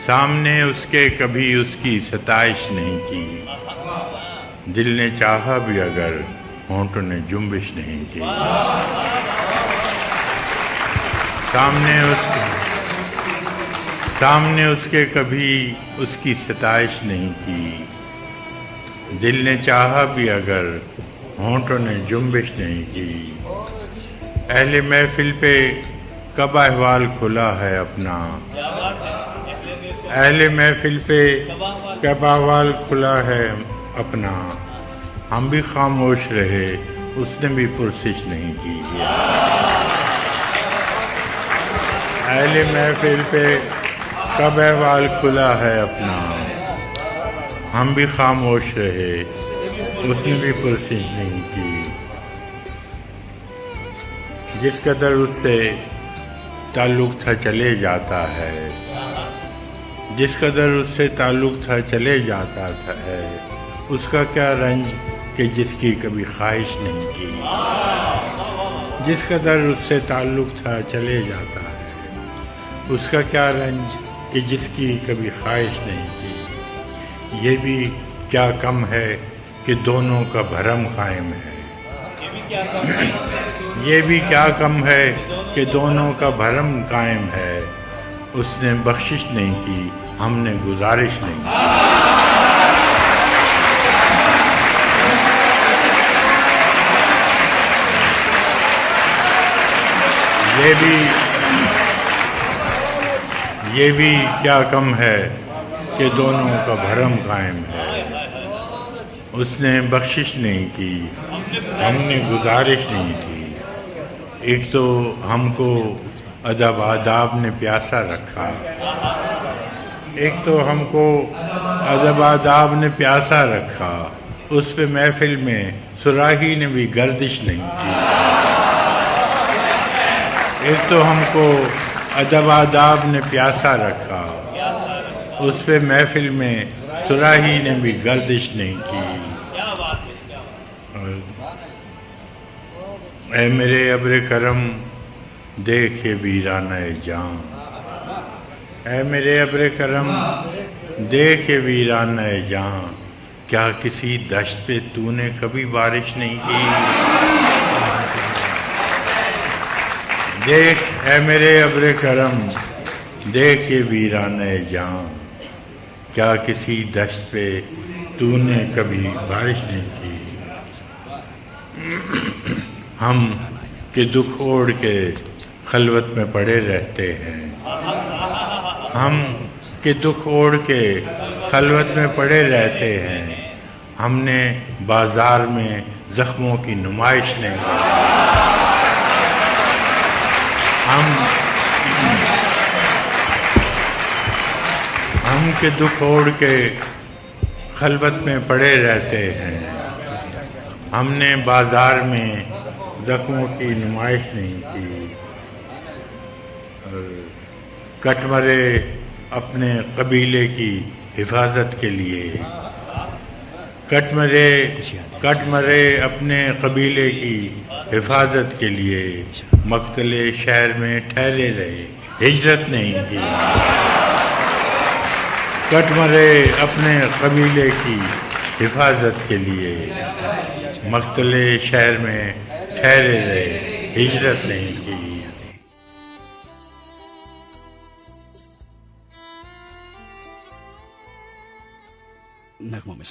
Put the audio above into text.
سامنے اس کے کبھی اس کی ستائش نہیں کی، دل نے چاہا بھی اگر ہونٹوں نے جنبش نہیں کی۔ سامنے اس کے کبھی اس کی ستائش نہیں کی، دل نے چاہا بھی اگر ہونٹوں نے جنبش نہیں کی۔ اہل محفل پہ کب احوال کھلا ہے اپنا، اہل محفل پہ کب احوال کھلا ہے اپنا، ہم بھی خاموش رہے اس نے بھی پرسش نہیں کی۔ اہل محفل پہ کب احوال کھلا ہے اپنا، ہم بھی خاموش رہے اس نے بھی پرسش نہیں کی۔ جس قدر اس سے تعلق تھا چلے جاتا ہے، جس قدر اس سے تعلق تھا چلے جاتا ہے، اس کا کیا رنج کہ جس کی کبھی خواہش نہیں کی۔ جس قدر اس سے تعلق تھا چلے جاتا ہے، اس کا کیا رنج کہ جس کی کبھی خواہش نہیں کی۔ یہ بھی کیا کم ہے کہ دونوں کا بھرم قائم ہے، یہ بھی کیا کم ہے کہ دونوں کا بھرم قائم ہے۔ اس نے بخشش نہیں کی، ہم نے گزارش نہیں کی۔ یہ بھی کیا کم ہے کہ دونوں کا بھرم قائم ہے۔ اس نے بخشش نہیں کی، ہم نے گزارش نہیں کی۔ ایک تو ہم کو ادب آداب نے پیاسا رکھا، ایک تو ہم کو ادب آداب نے پیاسا رکھا، اس پہ محفل میں صراحی نے بھی گردش نہیں کی۔ ایک تو ہم کو ادب آداب نے پیاسا رکھا، اس پہ محفل میں صراحی نے بھی گردش نہیں کی۔ اے میرے ابر کرم دیکھے ویرانہ جان، اے میرے ابر کرم دیکھے ویرانہ جان، کیا کسی دشت پہ تو نے کبھی بارش نہیں کی؟ دیکھ اے میرے ابر کرم دیکھے ویرانہ جان، کیا کسی دشت پہ تو نے کبھی بارش نہیں کی؟ ہم کہ دکھ اوڑھ کے خلوت میں پڑے رہتے ہیں، ہم کہ دکھ اوڑھ کے خلوت میں پڑے رہتے ہیں، ہم نے بازار میں زخموں کی نمائش نہیں کی۔ ہم کہ دکھ اوڑھ کے خلوت میں پڑے رہتے ہیں، ہم نے بازار میں زخموں کی نمائش نہیں کی۔ کٹ مرے اپنے قبیلے کی حفاظت کے لیے، کٹ مرے اپنے قبیلے کی حفاظت کے لیے، مقتل شہر میں ٹھہرے رہے ہجرت نہیں کی۔ کٹ مرے اپنے قبیلے کی حفاظت کے لیے، مقتل شہر میں ٹھہرے رہے ہجرت نہیں کی۔ نغموں میں